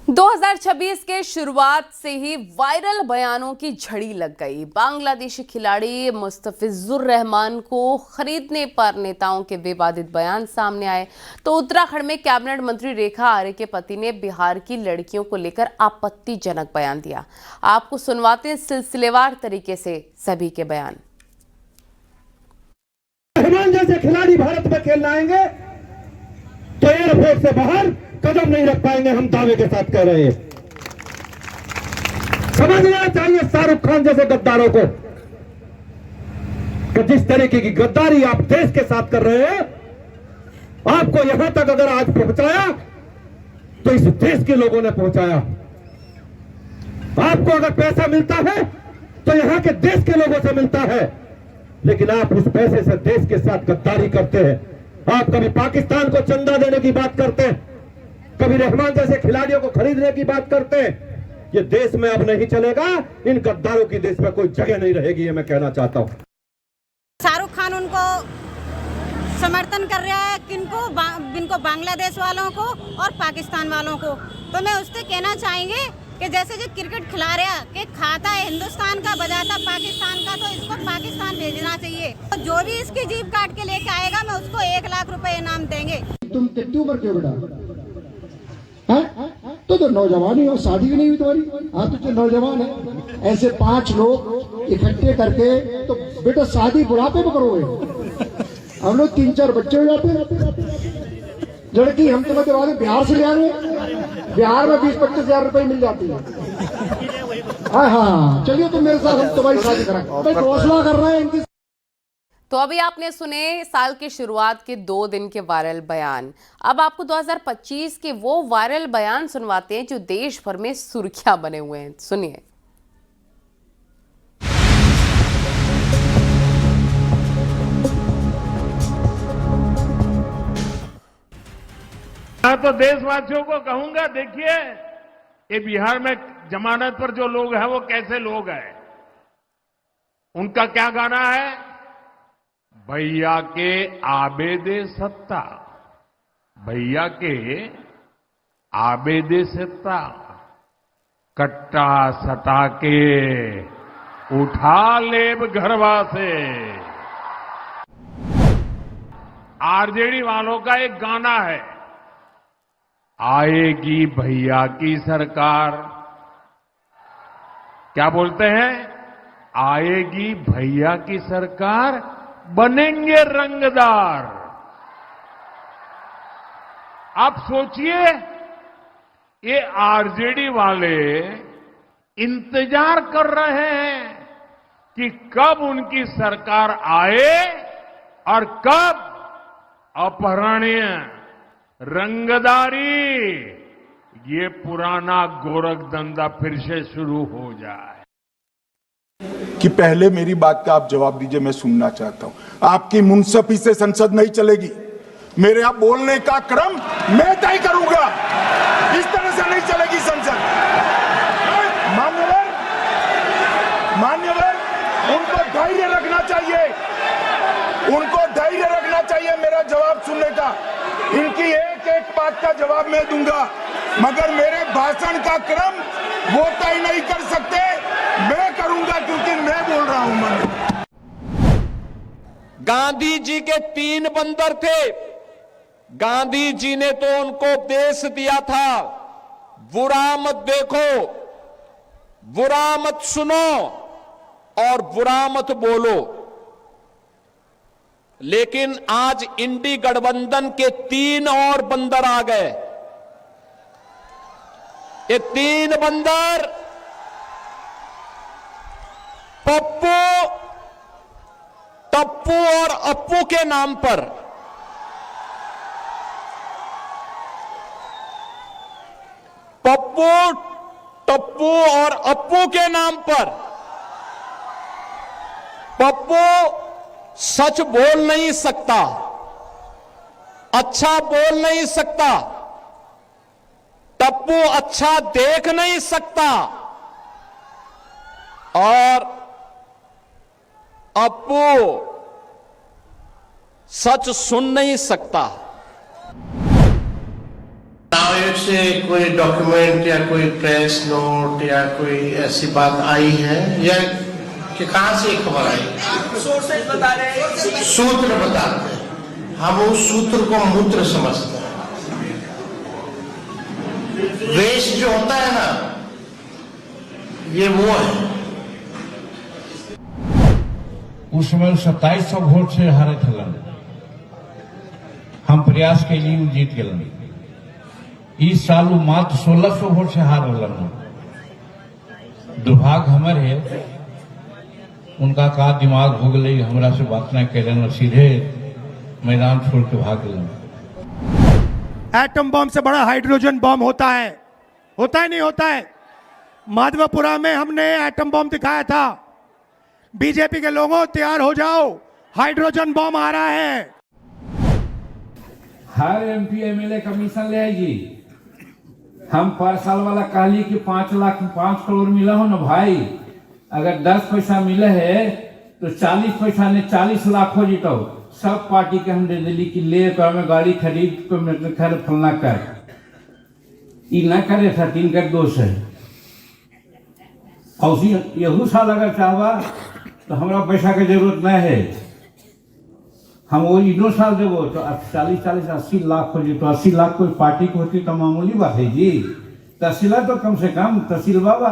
2026 के शुरुआत से ही वायरल बयानों की झड़ी लग गई। बांग्लादेशी खिलाड़ी मुस्तफिजुर रहमान को खरीदने पर नेताओं के विवादित बयान सामने आए तो उत्तराखंड में कैबिनेट मंत्री रेखा आर्य के पति ने बिहार की लड़कियों को लेकर आपत्तिजनक बयान दिया। आपको सुनवाते हैं सिलसिलेवार तरीके से सभी के बयान। रहमान जैसे खिलाड़ी भारत में खेलने आएंगे तो एयरपोर्ट से बाहर कदम नहीं रख पाएंगे, हम दावे के साथ कह रहे हैं। समझना चाहिए शाहरुख खान जैसे गद्दारों को कि जिस तरीके की गद्दारी आप देश के साथ कर रहे हैं, आपको यहां तक अगर आज पहुंचाया तो इस देश के लोगों ने पहुंचाया। आपको अगर पैसा मिलता है तो यहां के देश के लोगों से मिलता है, लेकिन आप उस पैसे से देश के साथ गद्दारी करते हैं। आप कभी पाकिस्तान को चंदा देने की बात करते हैं, कभी रहमान जैसे खिलाड़ियों को खरीदने की बात करते हैं। ये देश में अब नहीं चलेगा, इन गद्दारों की देश में कोई जगह नहीं रहेगी, ये मैं कहना चाहता हूं। शाहरुख खान उनको समर्थन कर रहा है, किनको बांग्लादेश वालों को और पाकिस्तान वालों को। तो मैं उससे कहना चाहेंगे कि जैसे जो क्रिकेट खिला रहा कि खाता है हिंदुस्तान का बजाता पाकिस्तान का, तो इसको पाकिस्तान भेजना चाहिए। तो जो भी इसकी जीप काट के लेके आएगा मैं उसको 1 लाख रुपए इनाम देंगे। तुम कितनी उम्र के हो बेटा? तो नौजवान ही हो, शादी भी नहीं हुई तुम्हारी। हाँ तो नौजवान है, ऐसे 5 लोग इकट्ठे करके तो बेटा शादी बुढ़ापे में करोगे। हम लोग 3-4 बच्चे हो जाते हैं। लड़की हम तुम्हें के बाद बिहार से ले आएंगे, बिहार में 20-25 हजार रुपए मिल जाती है। हाँ चलिए तुम मेरे साथ, हम तुम्हारी शादी कराएंगे। घोषणा कर रहे हैं इनकी। तो अभी आपने सुने साल की शुरुआत के 2 दिन के वायरल बयान। अब आपको 2025 के वो वायरल बयान सुनवाते हैं जो देश भर में सुर्खियां बने हुए हैं। सुनिए। मैं तो देशवासियों को कहूंगा, देखिए ये बिहार में जमानत पर जो लोग हैं वो कैसे लोग हैं। उनका क्या गाना है? भैया के आबेदे सत्ता, भैया के आबेदे सत्ता, कट्टा सटा के उठा लेब घरवा से। आरजेडी वालों का एक गाना है, आएगी भैया की सरकार। क्या बोलते हैं? आएगी भैया की सरकार, बनेंगे रंगदार। आप सोचिए, ये आरजेडी वाले इंतजार कर रहे हैं कि कब उनकी सरकार आए और कब अपहरणीय रंगदारी, ये पुराना गोरख धंधा फिर से शुरू हो जाए। कि पहले मेरी बात का आप जवाब दीजिए, मैं सुनना चाहता हूं। आपकी मुंसफी से संसद नहीं चलेगी। मेरे यहां बोलने का क्रम मैं तय करूंगा, इस तरह से नहीं चलेगी संसद। मान्यवर, उनको धैर्य रखना चाहिए, उनको धैर्य रखना चाहिए मेरा जवाब सुनने का। इनकी एक एक बात का जवाब मैं दूंगा, मगर मेरे भाषण का क्रम वो तय नहीं कर सकते, मैं करूंगा, क्योंकि मैं बोल रहा हूं। मन गांधी जी के 3 बंदर थे। गांधी जी ने तो उनको उपदेश दिया था, बुरा मत देखो, बुरा मत सुनो और बुरा मत बोलो। लेकिन आज इंडी गठबंधन के 3 और बंदर आ गए। ये 3 बंदर पप्पू, टप्पू और अप्पू के नाम पर पप्पू, टप्पू और अप्पू के नाम पर पप्पू सच बोल नहीं सकता, अच्छा बोल नहीं सकता, टप्पू अच्छा देख नहीं सकता और अप्पू सच सुन नहीं सकता। साइड से कोई डॉक्यूमेंट या कोई प्रेस नोट या कोई ऐसी बात आई है या कि कहां से खबर आई? सोर्सेज बता रहे हैं, सूत्र बताते हैं, हम उस सूत्र को मूत्र समझते हैं। वेस्ट जो होता है ना, ये वो है। उस समय 2700 वोट से हारे थलन, हम प्रयास के लिए जीत गए। इस साल वो मात्र 1600 वोट से हार रहा। दुर्भाग्य हमारे है, उनका का दिमाग हो गए, हमरा से बात नहीं करें, सीधे मैदान छोड़ के भाग गए। एटम बम से बड़ा हाइड्रोजन बम होता है नहीं होता है? माधवपुरा में हमने एटम बम दिखाया था। बीजेपी के लोगों तैयार हो जाओ, हाइड्रोजन बम आ रहा है। हर एमपी एमएलए कमीशन ले आएगी। हम पर साल वाला कहली कि 5 करोड़ मिला हो ना भाई, अगर 10 पैसा मिले है तो 40 पैसा ने 40 लाख हो जीतो। सब पार्टी के हम दे दिली कि ले कर में गाड़ी खरीद को खैर फलना कर, ये न करे था, तीन कर दोष है। और यहू साल अगर चाहवा तो हमारा पैसा की जरूरत नहीं है, हम वो इनो साल देवो तो 40-80 लाख हो जी। तो 80 लाख कोई पार्टी को होती तो मामूली बात है जी। तहसीला तो कम से कम तहसील बाबा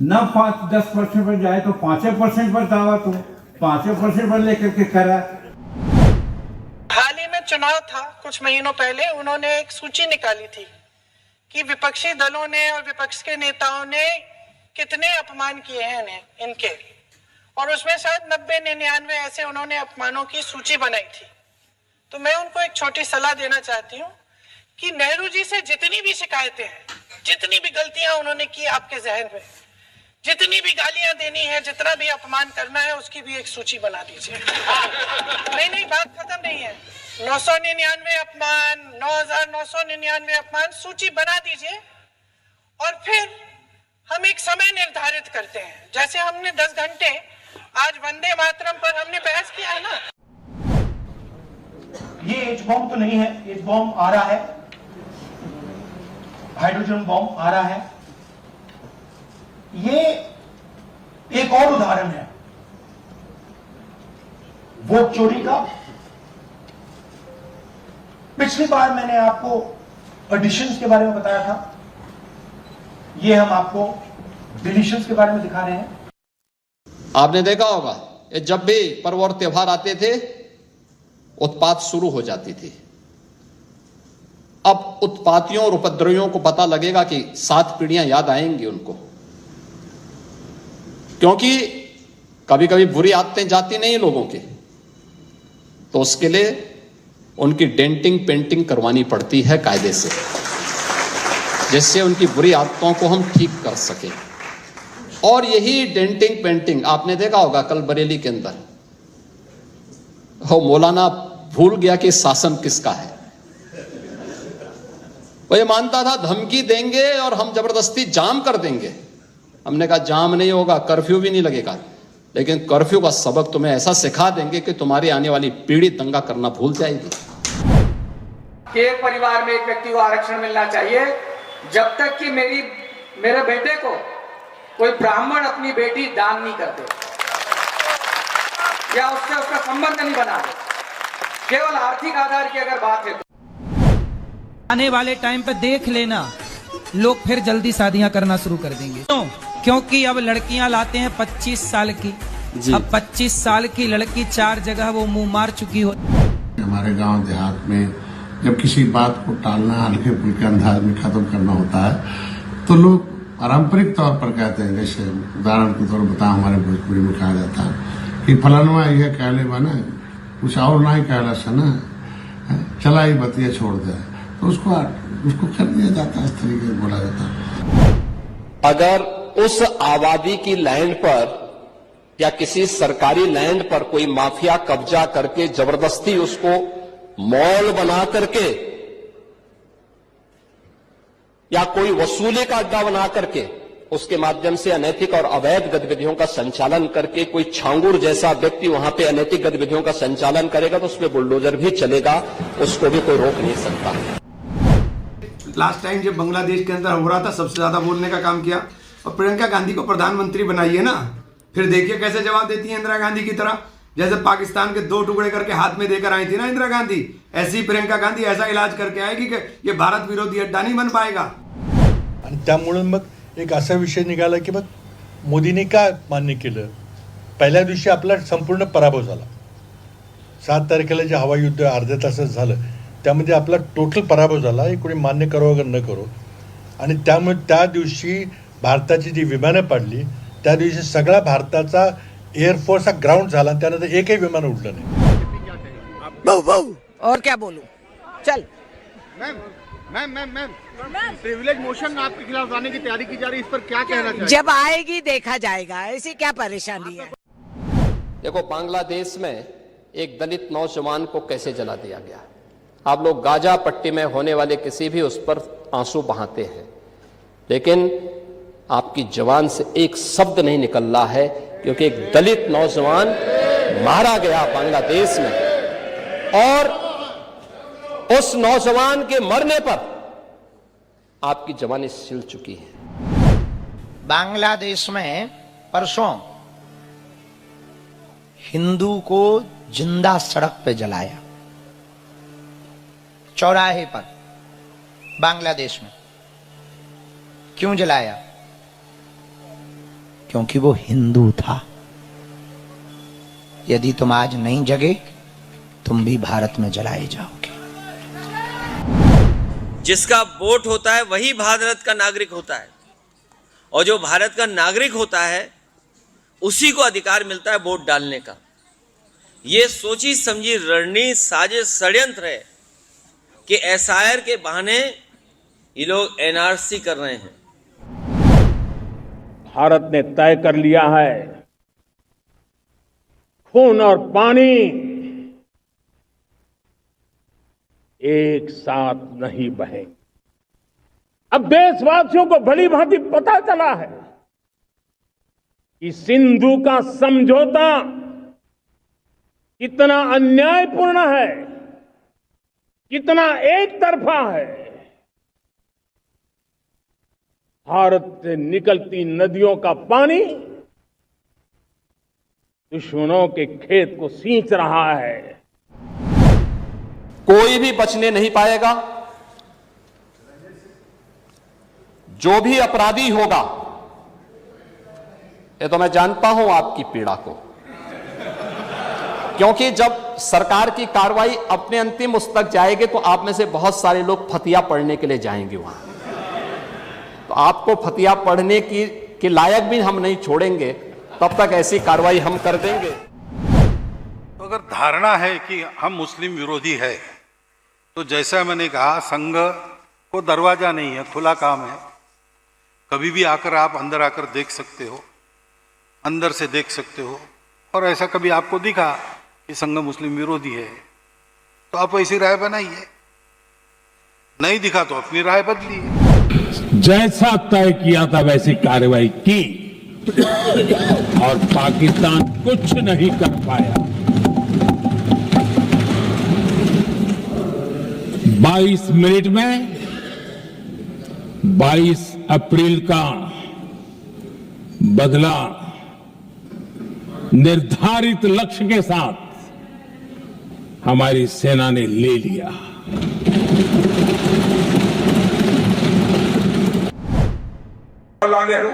न 5-10% पर जाए तो 5% पर दावा, तो 5% पर लेकर के करा। हाल ही में चुनाव था कुछ महीनों पहले, उन्होंने एक सूची निकाली थी कि विपक्षी दलों ने और विपक्ष के नेताओं ने कितने अपमान किए हैं इनके, और उसमें शायद 90-99 ऐसे उन्होंने अपमानों की सूची बनाई थी। तो मैं उनको एक छोटी सलाह देना चाहती हूँ कि नेहरू जी से जितनी भी शिकायतें हैं, जितनी भी गलतियां उन्होंने की आपके जहन में, जितनी भी गालियां देनी है, जितना भी अपमान करना है, उसकी भी एक सूची बना दीजिए। नहीं, बात खत्म नहीं है। 999 अपमान, 9,999 अपमान, सूची बना दीजिए और फिर हम एक समय निर्धारित करते हैं। जैसे हमने 10 घंटे आज वंदे मातरम पर हमने बहस किया है ना। ये एच बॉम्ब तो नहीं है, एच बॉम्ब आ रहा है, हाइड्रोजन बॉम्ब आ रहा है। ये एक और उदाहरण है वोट चोरी का। पिछली बार मैंने आपको एडिशंस के बारे में बताया था, ये हम आपको डिलीशंस के बारे में दिखा रहे हैं। आपने देखा होगा, जब भी पर्व और त्योहार आते थे उत्पात शुरू हो जाती थी। अब उत्पातियों और उपद्रवियों को पता लगेगा कि 7 पीढ़ियां याद आएंगी उनको, क्योंकि कभी कभी बुरी आदतें जाती नहीं लोगों की, तो उसके लिए उनकी डेंटिंग पेंटिंग करवानी पड़ती है कायदे से, जिससे उनकी बुरी आदतों को हम ठीक कर सके। और यही डेंटिंग पेंटिंग आपने देखा होगा कल बरेली के अंदर, मौलाना भूल गया कि शासन किसका है। वो ये मानता था धमकी देंगे और हम जबरदस्ती जाम कर देंगे। हमने कहा जाम नहीं होगा, कर्फ्यू भी नहीं लगेगा, लेकिन कर्फ्यू का सबक तुम्हें ऐसा सिखा देंगे कि तुम्हारी आने वाली पीढ़ी दंगा करना भूल जाएगी। एक परिवार में एक व्यक्ति को आरक्षण मिलना चाहिए, जब तक कि मेरे बेटे को कोई ब्राह्मण अपनी बेटी दान नहीं करते या उससे उसका संबंध नहीं बनाते। केवल आर्थिक आधार की अगर बात है तो आने वाले टाइम पे देख लेना, लोग फिर जल्दी शादियां करना शुरू कर देंगे। क्योंकि अब लड़कियां लाते हैं 25 साल की। अब 25 साल की लड़की 4 जगह वो मुंह मार चुकी हो। हमारे गांव देहात में जब किसी बात को टालना, हल्के फुल्के अंदाज में खत्म करना होता है, तो लोग पारंपरिक तौर पर कहते हैं, जैसे उदाहरण के तौर पर बता, हमारे भोजपुरी में कहा जाता है कि फलानवा यह कहले बना, कुछ और ना ही कहला सना, चला ही बतिया छोड़ दे, तो उसको कर दिया जाता है, इस तरीके से बोला जाता है। अगर उस आबादी की लैंड पर या किसी सरकारी लैंड पर कोई माफिया कब्जा करके जबरदस्ती उसको मॉल बना करके या कोई वसूली का अड्डा बना करके उसके माध्यम से अनैतिक और अवैध गतिविधियों का संचालन करके कोई छांगुर जैसा व्यक्ति वहां पे अनैतिक गतिविधियों का संचालन करेगा, तो उसमें बुलडोजर भी चलेगा, उसको भी कोई रोक नहीं सकता। लास्ट टाइम जब बांग्लादेश के अंदर हो रहा था सबसे ज्यादा बोलने का काम किया, और प्रियंका गांधी को प्रधानमंत्री बनाइए ना, फिर देखिए कैसे जवाब देती है इंदिरा गांधी की तरह। जैसे पाकिस्तान के 2 टुकड़े करके हाथ में देकर आई थी ना इंदिरा गांधी, ऐसी ही प्रियंका गांधी ऐसा इलाज करके आएगी कि ये भारत विरोधी अड्डा नहीं बन पाएगा। आणि त्यामुळे मग एक असा विषय निघाला की मग मोदींनी का मान्य केलं, पहिल्या दिवशी आपला संपूर्ण पराभव झाला। 7 तारखेला जे हवाई युद्ध अर्ध्या तासात झालं त्यामध्ये आपला टोटल पराभव झाला, हे कोणी मान्य करो अगर न करो। आणि त्यामुळे त्या दिवशी भारताची जी विमानं पडली त्या दिवशी सगळा भारताचा एअरफोर्स हा ग्राउंड झाला, त्यानंतर एकही विमान उडलं नाही। और क्या बोलूं, चल मैम प्रिविलेज मोशन आपके खिलाफ लाने की तैयारी की जा रही है, इस पर क्या कहना चाहिए? जब आएगी देखा जाएगा, ऐसी क्या परेशानी है। देखो, बांग्लादेश में एक दलित नौजवान को कैसे जला दिया गया। आप लोग गाजा पट्टी में होने वाले किसी भी उस पर आंसू बहाते हैं, लेकिन आपकी जवान से एक शब्द नहीं निकल रहा है, क्योंकि एक दलित नौजवान मारा गया बांग्लादेश में, और उस नौजवान के मरने पर आपकी जवानी सिल चुकी है। बांग्लादेश में परसों हिंदू को जिंदा सड़क पे जलाया, चौराहे पर, बांग्लादेश में। क्यों जलाया? क्योंकि वो हिंदू था। यदि तुम आज नहीं जगे, तुम भी भारत में जलाए जाओगे। जिसका वोट होता है वही भारत का नागरिक होता है, और जो भारत का नागरिक होता है उसी को अधिकार मिलता है वोट डालने का। ये सोची समझी रणनीति, साजिश, षड्यंत्र है कि एसआईआर के बहाने ये लोग एनआरसी कर रहे हैं। भारत ने तय कर लिया है, खून और पानी एक साथ नहीं बहेंगे। अब देशवासियों को भली भांति पता चला है कि सिंधु का समझौता कितना अन्यायपूर्ण है, कितना एक तरफा है। भारत से निकलती नदियों का पानी दुश्मनों के खेत को सींच रहा है। कोई भी बचने नहीं पाएगा। जो भी अपराधी होगा, ये तो मैं जानता हूं आपकी पीड़ा को, क्योंकि जब सरकार की कार्रवाई अपने अंतिम उस तक जाएगी तो आप में से बहुत सारे लोग फतिया पढ़ने के लिए जाएंगे वहां। तो आपको फतिया पढ़ने के लायक भी हम नहीं छोड़ेंगे, तब तक ऐसी कार्रवाई हम कर देंगे। तो अगर धारणा है कि हम मुस्लिम विरोधी है, तो जैसा मैंने कहा, संघ को दरवाजा नहीं है, खुला काम है। कभी भी आकर आप अंदर आकर देख सकते हो, अंदर से देख सकते हो। और ऐसा कभी आपको दिखा कि संघ मुस्लिम विरोधी है तो आप ऐसी राय बनाइए, नहीं दिखा तो अपनी राय बदलिए। जैसा तय किया था वैसी कार्रवाई की और पाकिस्तान कुछ नहीं कर पाया। 22 मिनट में 22 अप्रैल का बदला निर्धारित लक्ष्य के साथ हमारी सेना ने ले लिया। जवाहरलाल नेहरू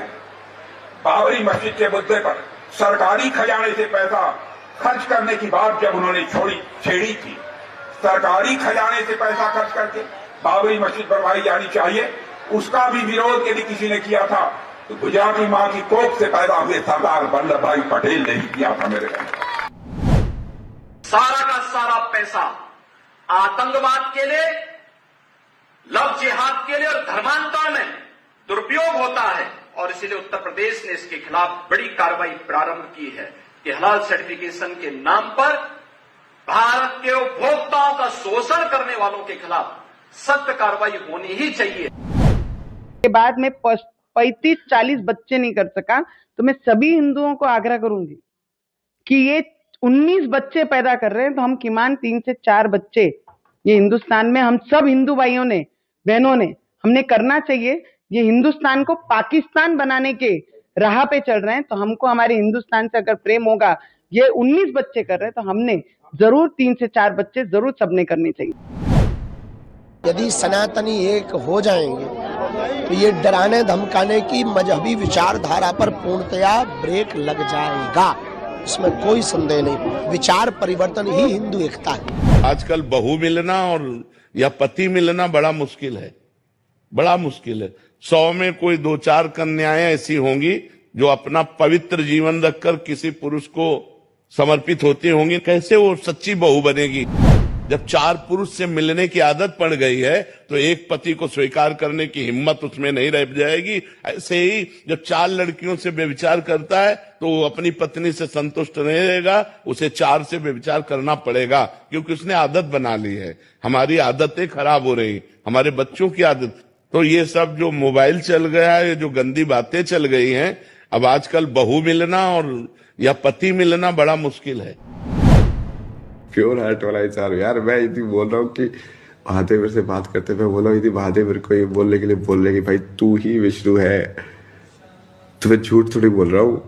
बाबरी मस्जिद के मुद्दे पर सरकारी खजाने से पैसा खर्च करने की बात जब उन्होंने छेड़ी थी, सरकारी खजाने से पैसा खर्च करके बाबरी मस्जिद बनवाई जानी चाहिए, उसका भी विरोध यदि किसी ने किया था तो गुजराती मां की कोख से पैदा हुए सरदार वल्लभ भाई पटेल ने ही किया था। मेरे कहने सारा का सारा पैसा आतंकवाद के लिए, लव जिहाद के लिए और धर्मांतरण में दुरुपयोग होता है, और इसीलिए उत्तर प्रदेश ने इसके खिलाफ बड़ी कार्रवाई प्रारंभ की है कि हलाल सर्टिफिकेशन के नाम पर भारत के उपभोक्ताओं का शोषण करने वालों के खिलाफ सख्त कार्रवाई होनी ही चाहिए। के बाद में 35-40 बच्चे नहीं कर सका, तो मैं सभी हिंदुओं को आग्रह करूंगी कि ये 19 बच्चे पैदा कर रहे हैं, तो हम किमान 3 से 4 बच्चे ये हिंदुस्तान में हम सब हिंदू भाइयों ने, बहनों ने हमने करना चाहिए। ये हिंदुस्तान को पाकिस्तान बनाने के राह पे चल रहे हैं, तो हमको हमारे हिंदुस्तान से अगर प्रेम होगा, ये 19 बच्चे कर रहे हैं, तो हमने जरूर 3 से 4 बच्चे जरूर सबने करने चाहिए। यदि सनातनी एक हो जाएंगे तो ये डराने धमकाने की मजहबी विचारधारा पर पूर्णतया ब्रेक लग जाएगा, इसमें कोई संदेह नहीं। विचार परिवर्तन ही हिंदू एकता है। आजकल बहू मिलना और या पति मिलना बड़ा मुश्किल है, बड़ा मुश्किल है। 100 में कोई 2-4 कन्याएं ऐसी होंगी जो अपना पवित्र जीवन रखकर किसी पुरुष को समर्पित होती होंगी। कैसे वो सच्ची बहू बनेगी? जब 4 पुरुष से मिलने की आदत पड़ गई है तो एक पति को स्वीकार करने की हिम्मत उसमें नहीं रह जाएगी। ऐसे ही जब 4 लड़कियों से व्यभिचार करता है तो वो अपनी पत्नी से संतुष्ट नहीं रहेगा, उसे 4 से व्यभिचार करना पड़ेगा, क्योंकि उसने आदत बना ली है। हमारी आदतें खराब हो रही, हमारे बच्चों की आदत। तो ये सब जो मोबाइल चल गया है, जो गंदी बातें चल गई हैं, अब आजकल बहू मिलना और या पति मिलना बड़ा मुश्किल है। प्योर हार्ट वाला इंसान यार। मैं यदि बोल रहा हूँ कि महादेव से बात करते, मैं बोला यदि महादेव को ये बोलने के लिए बोल रहे कि भाई तू ही विष्णु है, तो मैं झूठ थोड़ी बोल रहा हूँ।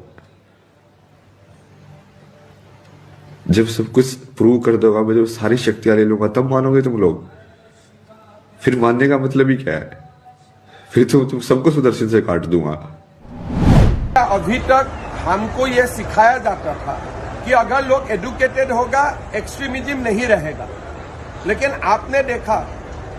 जब सब कुछ प्रूव कर दूंगा, मैं जब सारी शक्तियां ले लूंगा, तब मानोगे तुम लोग। फिर मानने का मतलब ही क्या है? फिर तो तुम सबको सुदर्शन से काट दूंगा। अभी तक हमको ये सिखाया जाता था कि अगर लोग एडुकेटेड होगा एक्सट्रीमिज्म नहीं रहेगा, लेकिन आपने देखा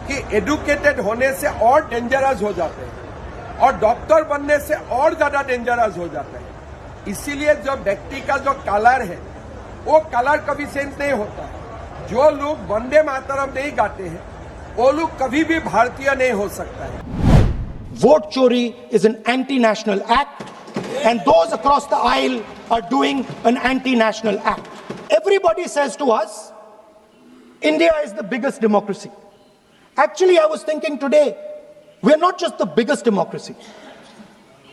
कि एडुकेटेड होने से और डेंजरस हो जाते हैं और डॉक्टर बनने से और ज्यादा डेंजरस हो जाते हैं। इसीलिए जो व्यक्ति का जो कलर है वो कलर कभी सेंस नहीं होता है। जो लोग वंदे मातरम नहीं गाते हैं वो लोग कभी भी भारतीय नहीं हो सकता है। वोट चोरी is an anti-national act and those across the aisle are doing an anti-national act. Everybody says to us, India is the biggest democracy. Actually, I was thinking today, we're not just the biggest democracy,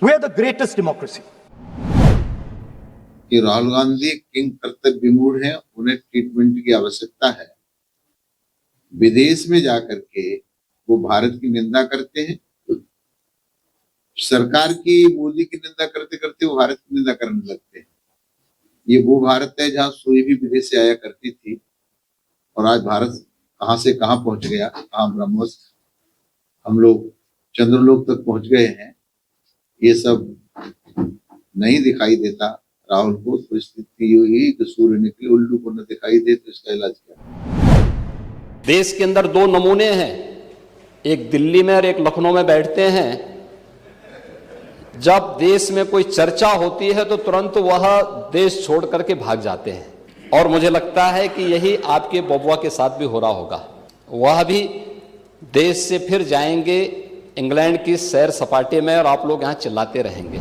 we're the greatest democracy. कि Rahul Gandhi king कर्तव्य विमूढ़ हैं, उन्हें treatment की आवश्यकता है। विदेश में जाकर के वो भारत की निंदा करते हैं, सरकार की, मोदी की निंदा करते करते वो भारत की निंदा करने लगते हैं। ये वो भारत है जहां सुई भी विदेश से आया करती थी, और आज भारत कहां से कहां पहुंच गया, कहां ब्रह्मोस हम लोग चंद्रलोक तक पहुंच गए हैं। ये सब नहीं दिखाई देता राहुल को, तो स्थिति यही कि सूर्य निकले उल्लू को न दिखाई दे, तो इसका इलाज क्या? देश के अंदर 2 नमूने हैं, एक दिल्ली में और एक लखनऊ में बैठते हैं। जब देश में कोई चर्चा होती है तो तुरंत वह देश छोड़ करके भाग जाते हैं, और मुझे लगता है कि यही आपके बबुआ के साथ भी हो रहा होगा। वह भी देश से फिर जाएंगे इंग्लैंड की सैर सपाटे में, और आप लोग यहाँ चिल्लाते रहेंगे।